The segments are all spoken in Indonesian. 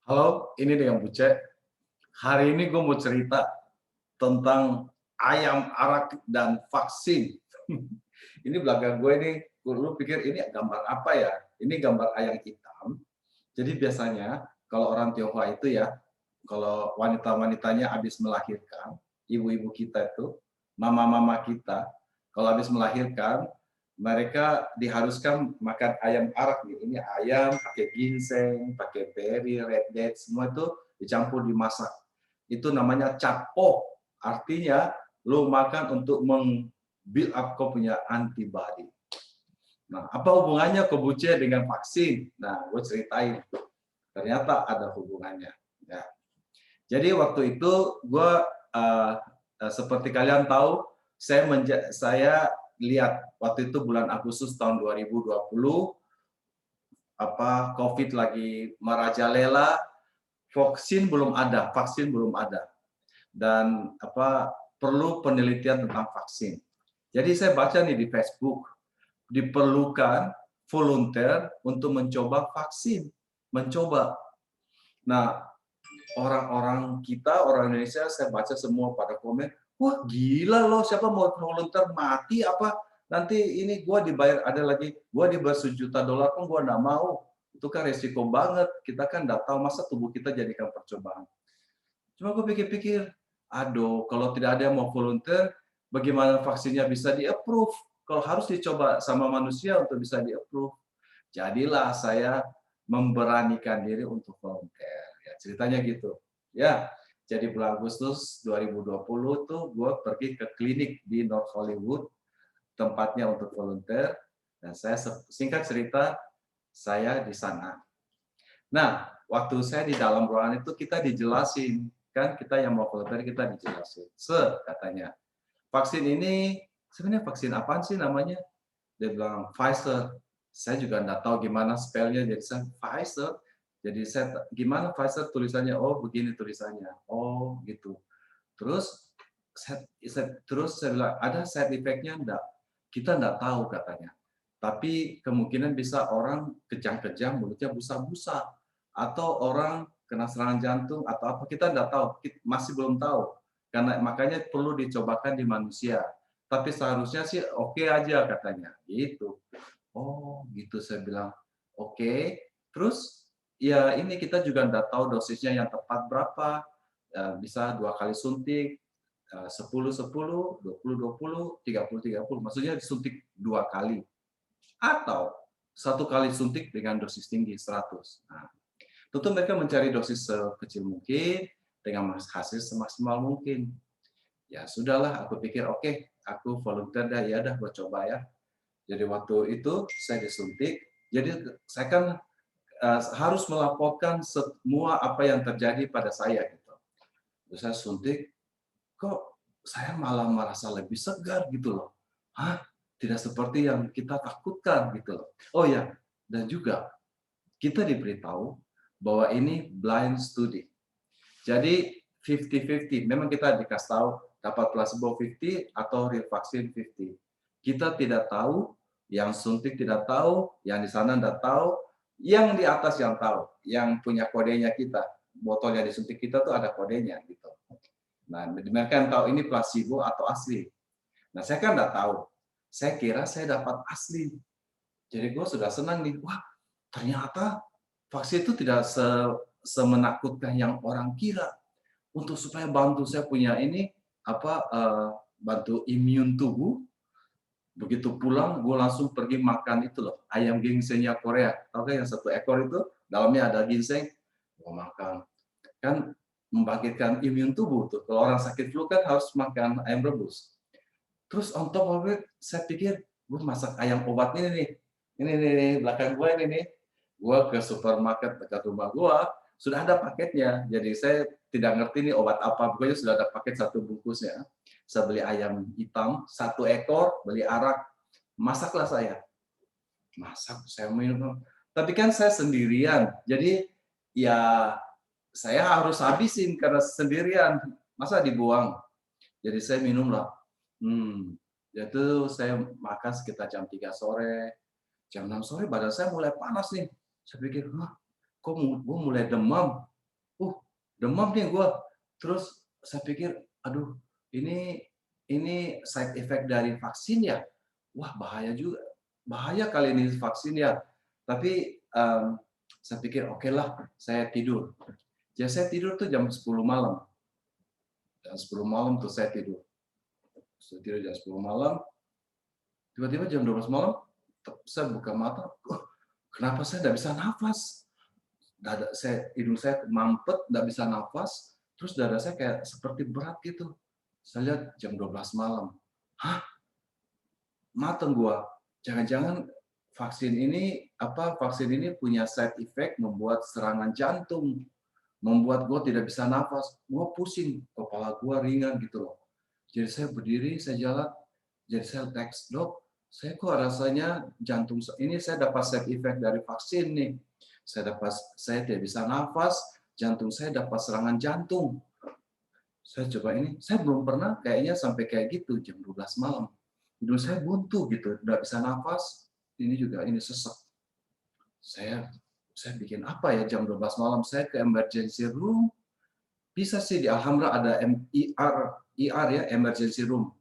Halo, ini dengan Buce. Hari ini gue mau cerita tentang ayam arak dan vaksin. Ini belakang gue ini, gue dulu pikir ini gambar apa ya? Ini gambar ayam hitam. Jadi biasanya kalau orang Tionghoa itu ya, kalau wanita-wanitanya habis melahirkan, ibu-ibu kita itu, mama-mama kita, kalau habis melahirkan, mereka diharuskan makan ayam arak nih. Ini ayam pakai ginseng, pakai beri, red dates, semua itu dicampur dimasak. Itu namanya capo. Artinya lo makan untuk meng-build up kau punya antibody. Nah, apa hubungannya kombucha dengan vaksin? Nah, gue ceritain. Ternyata ada hubungannya. Ya. Jadi waktu itu gue seperti kalian tahu, saya lihat waktu itu bulan Agustus tahun 2020 COVID lagi merajalela, vaksin belum ada dan perlu penelitian tentang vaksin. Jadi saya baca nih di Facebook, diperlukan volunteer untuk mencoba vaksin, mencoba. Nah, orang-orang kita, orang Indonesia, saya baca semua pada komen, wah gila loh, siapa mau volunteer mati apa? Nanti ini gua dibayar, ada lagi, gua dibayar $1 juta pun gua nggak mau. Itu kan resiko banget. Kita kan nggak tahu masa tubuh kita jadikan percobaan. Cuma gue pikir-pikir, aduh, kalau tidak ada yang mau volunteer, bagaimana vaksinnya bisa di-approve? Kalau harus dicoba sama manusia untuk bisa di-approve. Jadilah saya memberanikan diri untuk volunteer. Ya, ceritanya gitu. Ya, jadi bulan Agustus 2020 tuh gue pergi ke klinik di North Hollywood, tempatnya untuk volunteer. Dan saya singkat cerita, saya di sana. Nah, waktu saya di dalam ruangan itu kita dijelasin, kan kita yang mau volunteer kita dijelasin. Katanya, vaksin ini sebenarnya vaksin apaan sih namanya? Dia bilang Pfizer. Saya juga nggak tahu gimana spellnya, jadi saya Pfizer. Jadi saya gimana Pfizer tulisannya? Oh begini tulisannya. Oh gitu. Terus saya bilang ada side effect-nya enggak? Kita enggak tahu katanya. Tapi kemungkinan bisa orang kejang-kejang mulutnya busa-busa atau orang kena serangan jantung atau apa kita enggak tahu, masih belum tahu. Karena makanya perlu dicobakan di manusia. Tapi seharusnya sih oke aja katanya. Gitu. Oh, gitu saya bilang. Oke. Terus ya ini kita juga enggak tahu dosisnya yang tepat berapa. Bisa 2 kali suntik, 10-10, 20-20, 30-30. Maksudnya disuntik 2 kali. Atau 1 kali suntik dengan dosis tinggi 100. Nah, tentu mereka mencari dosis sekecil mungkin dengan hasil semaksimal mungkin. Ya sudahlah, aku pikir oke, aku volunteer dah, ya dah gue coba ya. Jadi waktu itu saya disuntik, jadi saya kan harus melaporkan semua apa yang terjadi pada saya gitu. Terus saya suntik, kok saya malah merasa lebih segar gitu loh. Hah? Tidak seperti yang kita takutkan gitu loh. Oh ya, dan juga kita diberitahu bahwa ini blind study. Jadi 50-50, memang kita dikasih tahu dapat placebo 50 atau real vaksin 50. Kita tidak tahu, yang suntik tidak tahu, yang di sana tidak tahu, yang di atas yang tahu, yang punya kodenya kita. Botol yang disuntik kita tuh ada kodenya gitu. Nah, mereka yang tahu ini placebo atau asli. Nah, saya kan nggak tahu. Saya kira saya dapat asli. Jadi gue sudah senang nih. Wah, ternyata vaksin itu tidak semenakutkan yang orang kira. Untuk supaya bantu saya punya ini bantu imun tubuh. Begitu pulang, gue langsung pergi makan itu loh, ayam ginsengnya Korea. Tahu kan yang 1 ekor itu dalamnya ada ginseng. Gue makan. Kan membangkitkan imun tubuh tuh. Kalau orang sakit flu kan harus makan ayam rebus. Terus on top of it, saya pikir gue masak ayam obat ini nih. Ini nih, belakang gue ini nih. Gue ke supermarket dekat rumah gue, sudah ada paketnya. Jadi saya tidak ngerti nih obat apa. Pokoknya sudah ada paket 1 bungkusnya. Saya beli ayam hitam, 1 ekor, beli arak. Masaklah saya. Masak, saya minum. Tapi kan saya sendirian. Jadi ya saya harus habisin karena sendirian. Masa dibuang? Jadi saya minumlah. Itu saya makan sekitar jam 3 sore, jam 6 sore badan saya mulai panas nih. Saya pikir, kok gue mulai demam? demam nih gue. Terus saya pikir, aduh, ini side effect dari vaksin ya? Wah, bahaya juga. Bahaya kali ini vaksin ya. Tapi saya pikir, oke lah, saya tidur. Jadi saya tidur tuh jam 10 malam. Jam 10 malam tuh saya tidur. Saya tidur jam 10 malam, tiba-tiba jam 12 malam, saya buka mata, kenapa saya tidak bisa nafas? Hidung saya mampet, tidak bisa nafas, terus dada saya kayak seperti berat gitu. Saya lihat jam 12 malam. Hah? Mateng gua. Jangan-jangan vaksin ini punya side effect membuat serangan jantung, membuat gua tidak bisa nafas. Gua pusing, kepala gua ringan gitu loh. Jadi saya berdiri, saya jalan, jadi saya teks, "Dok, saya kok rasanya jantung ini saya dapat side effect dari vaksin nih. Saya tidak bisa nafas, jantung saya dapat serangan jantung." Saya coba ini, saya belum pernah kayaknya sampai kayak gitu jam 12 malam. Hidung saya buntu gitu, nggak bisa nafas, ini sesak. Saya bikin apa ya jam 12 malam, saya ke emergency room, bisa sih di Alhambra ada IR ya, emergency room.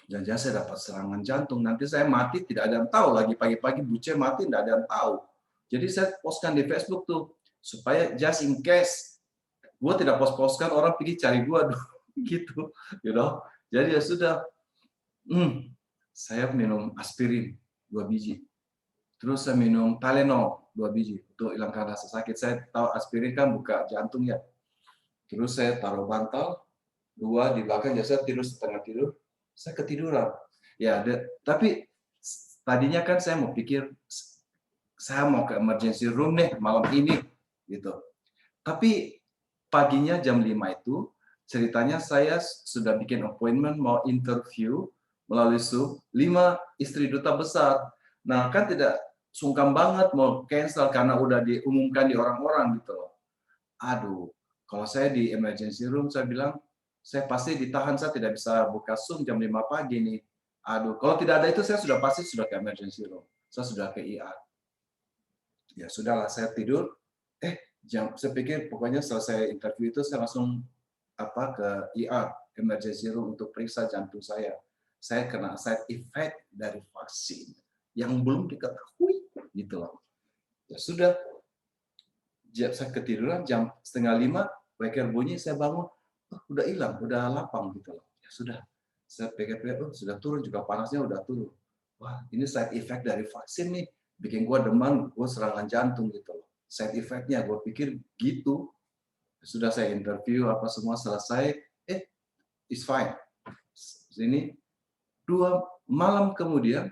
Jangan-jangan saya dapat serangan jantung, nanti saya mati tidak ada yang tahu lagi, pagi-pagi Buce mati tidak ada yang tahu. Jadi saya postkan di Facebook tuh, supaya just in case, gue tidak post-postkan, orang pergi cari gue gitu, you know. Jadi ya sudah, saya minum aspirin 2 biji. Terus saya minum Tylenol 2 biji untuk hilangkan rasa sakit. Saya tahu aspirin kan buka jantung ya. Terus saya taruh bantal 2 di belakang, jadi saya tidur setengah tidur. Saya ketiduran. Ya, tapi tadinya kan saya mau pikir saya mau ke emergency room nih malam ini gitu. Tapi paginya jam 5 itu ceritanya saya sudah bikin appointment mau interview melalui Zoom 5 istri duta besar. Nah, kan tidak sungkan banget mau cancel karena udah diumumkan di orang-orang gitu loh. Aduh, kalau saya di emergency room saya bilang saya pasti ditahan, saya tidak bisa buka Zoom jam 5 pagi nih. Aduh, kalau tidak ada itu saya pasti sudah ke emergency room. Saya sudah ke IR. Ya sudahlah, saya tidur. Saya pikir pokoknya selesai interview itu saya langsung ke IR, emergency room untuk periksa jantung saya. Saya kena side effect dari vaksin yang belum diketahui gitu loh. Ya sudah, saya ketiduran jam 4:30, wecker bunyi, saya bangun, udah hilang, udah lapang gitu loh. Ya sudah, saya pikir-pikir, sudah turun juga, panasnya udah turun. Wah, ini side effect dari vaksin nih, bikin gua demam, gua serangan jantung gitu loh. Side effect-nya, gua pikir gitu. Sudah saya interview, apa semua selesai, it's fine. Ini 2 malam kemudian,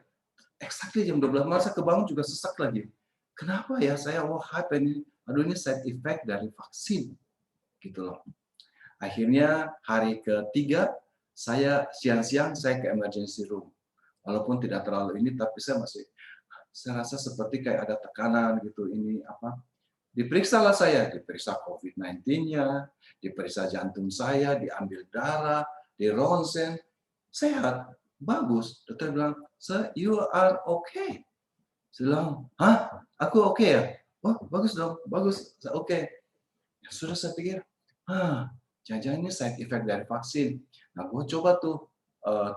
exactly jam 12 malam saya kebangun juga sesak lagi. Kenapa ya saya, what happened? Aduh, ini side effect dari vaksin. Gitu loh. Akhirnya hari ketiga, siang-siang saya ke emergency room. Walaupun tidak terlalu ini, tapi saya rasa seperti kayak ada tekanan gitu. Ini apa? Diperiksalah saya, diperiksa COVID-19-nya, diperiksa jantung saya, diambil darah, di ronsen, sehat, bagus. Dokter bilang, "Sir, you are okay." Saya bilang, "Hah? Aku oke ya?" "Oh, bagus dong, bagus, oke." Ya sudah, saya pikir, jangan-jangan ini side effect dari vaksin. Nah, gue coba tuh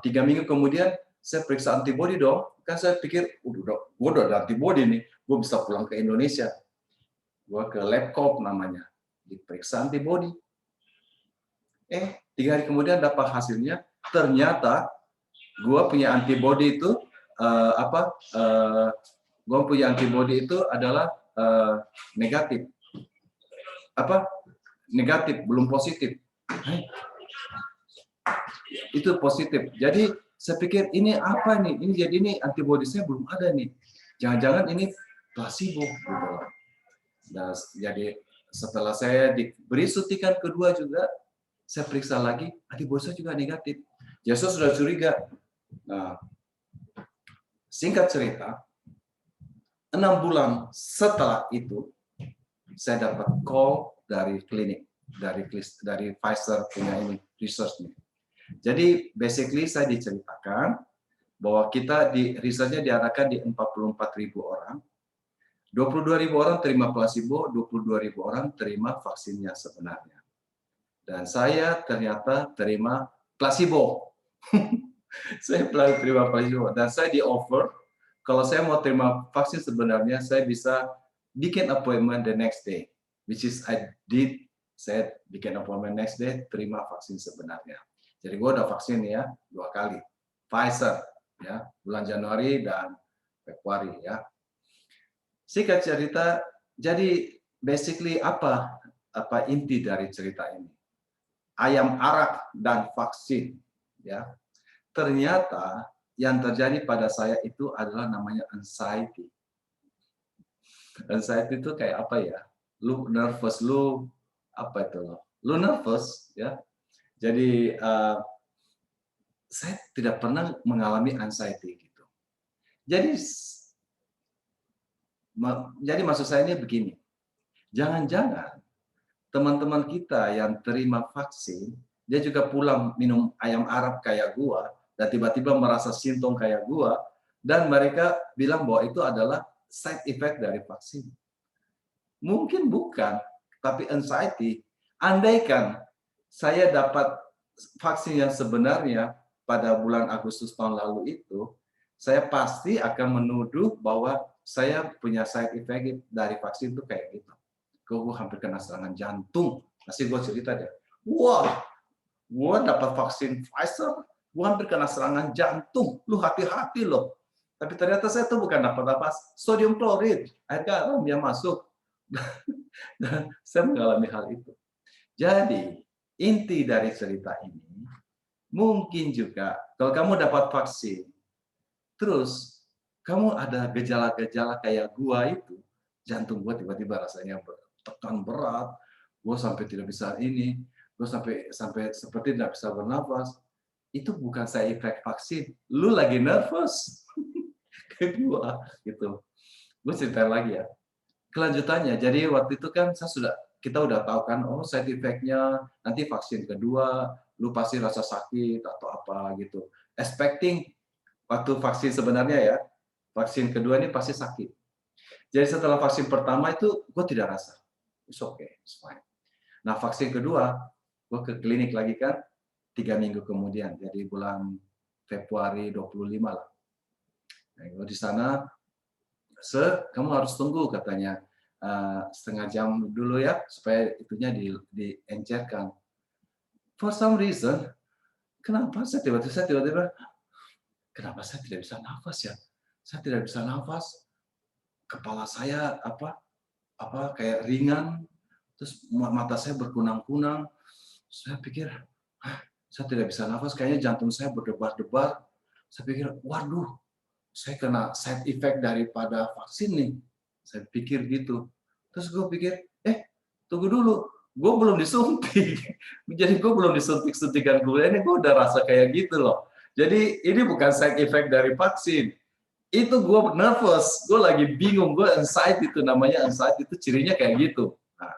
3 minggu kemudian saya periksa antibody dong. Kan saya pikir, gue udah ada antibody nih, gue bisa pulang ke Indonesia. Gue ke LabCorp namanya, diperiksa antibody. 3 hari kemudian dapat hasilnya, ternyata gue punya antibody itu adalah negatif. Negatif, belum positif. Itu positif. Jadi saya pikir ini apa nih? Ini antibody saya belum ada nih. Jangan-jangan ini placebo gitu loh. Nah, jadi setelah saya diberi suntikan kedua juga, saya periksa lagi, antibody saya juga negatif. Ya, saya sudah curiga. Nah, singkat cerita, 6 bulan setelah itu, saya dapat call dari klinik, dari Pfizer punya ini, research-nya. Jadi, basically saya diceritakan bahwa kita research-nya diadakan di 44.000 orang, 22.000 orang terima placebo, 22.000 orang terima vaksinnya sebenarnya. Dan saya ternyata terima placebo. Saya terima placebo dan saya di-offer kalau saya mau terima vaksin sebenarnya saya bisa bikin appointment the next day, which is I did. Saya bikin appointment next day, terima vaksin sebenarnya. Jadi gue udah vaksin ya 2 kali, Pfizer ya bulan Januari dan Februari ya. Singkat cerita, jadi basically apa inti dari cerita ini? Ayam arak dan vaksin ya. Ternyata yang terjadi pada saya itu adalah namanya anxiety. Anxiety itu kayak apa ya? Lu nervous, lu apa itu loh? Lu nervous ya. Jadi saya tidak pernah mengalami anxiety gitu. Jadi jadi maksud saya ini begini. Jangan-jangan teman-teman kita yang terima vaksin, dia juga pulang minum ayam Arab kayak gua, dan tiba-tiba merasa sintom kayak gua, dan mereka bilang bahwa itu adalah side effect dari vaksin. Mungkin bukan, tapi anxiety. Andaikan saya dapat vaksin yang sebenarnya pada bulan Agustus tahun lalu itu, saya pasti akan menuduh bahwa saya punya side effect dari vaksin itu kayak gitu. Gue hampir kena serangan jantung. Masih gue cerita deh. Wah, gue dapat vaksin Pfizer, gue hampir kena serangan jantung. Lu hati-hati loh. Tapi ternyata saya tuh bukan dapat apa, sodium klorid, air garam yang masuk. Dan saya mengalami hal itu. Jadi, inti dari cerita ini, mungkin juga kalau kamu dapat vaksin, terus kamu ada gejala-gejala kayak gua itu, jantung gua tiba-tiba rasanya tekan berat, gua sampai tidak bisa ini, gua sampai sampai seperti tidak bisa bernafas. Itu bukan side effect vaksin, lu lagi nervous. Kedua, gitu. Gue cerita lagi ya. Kelanjutannya, jadi waktu itu kan kita udah tahu kan, oh side effect-nya nanti vaksin kedua, lu pasti rasa sakit atau apa gitu. Expecting waktu vaksin sebenarnya ya, vaksin kedua ini pasti sakit. Jadi setelah vaksin pertama itu gue tidak rasa, it's okay, it's fine. Nah vaksin kedua, gue ke klinik lagi kan 3 minggu kemudian, jadi bulan Februari 25 lah. Nah, gue di sana, kamu harus tunggu katanya setengah jam dulu ya supaya itunya diencerkan. For some reason, kenapa saya tiba-tiba kenapa saya tidak bisa nafas ya? Saya tidak bisa nafas. Kepala saya kayak ringan, terus mata saya berkunang-kunang. Saya pikir, saya tidak bisa nafas, kayaknya jantung saya berdebar-debar. Saya pikir, waduh, saya kena side effect daripada vaksin nih. Saya pikir gitu. Terus gue pikir, tunggu dulu, gue belum disuntik. Jadi gue belum disuntik-suntikan gue ini, gue udah rasa kayak gitu loh. Jadi ini bukan side effect dari vaksin. Itu gue nervous, gue lagi bingung, gue anxiety, itu namanya anxiety, itu cirinya kayak gitu. Nah,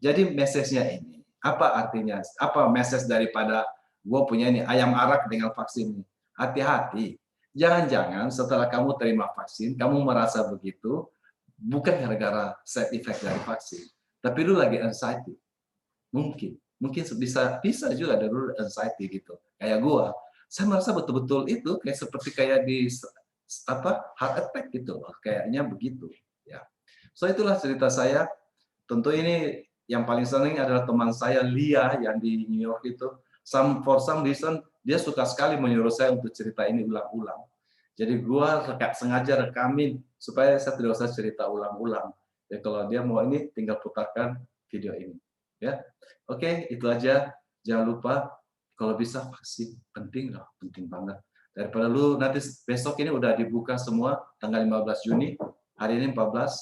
jadi message-nya ini, apa artinya? Apa message daripada gue punya ini ayam arak dengan vaksin ini? Hati-hati, jangan-jangan setelah kamu terima vaksin, kamu merasa begitu, bukan gara-gara side effect dari vaksin, tapi lu lagi anxiety. Mungkin bisa juga ada dulu anxiety gitu. Kayak gua, saya merasa betul-betul itu kayak seperti kayak di heart attack gitu loh, kayaknya begitu ya. So itulah cerita saya. Tentu ini yang paling sering adalah teman saya Lia yang di New York itu. For some reason dia suka sekali menyuruh saya untuk cerita ini ulang-ulang. Jadi gua sengaja rekamin supaya saya tidak usah cerita ulang-ulang. Ya kalau dia mau ini tinggal putarkan video ini. Ya, oke, itu aja. Jangan lupa kalau bisa vaksin, penting loh, penting banget. Daripada lu nanti besok ini udah dibuka semua tanggal 15 Juni, hari ini 14,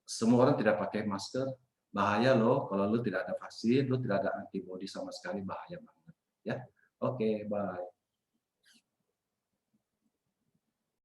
semua orang tidak pakai masker, bahaya loh kalau lu tidak ada vaksin, lu tidak ada antibodi sama sekali, bahaya banget. Ya, oke, bye.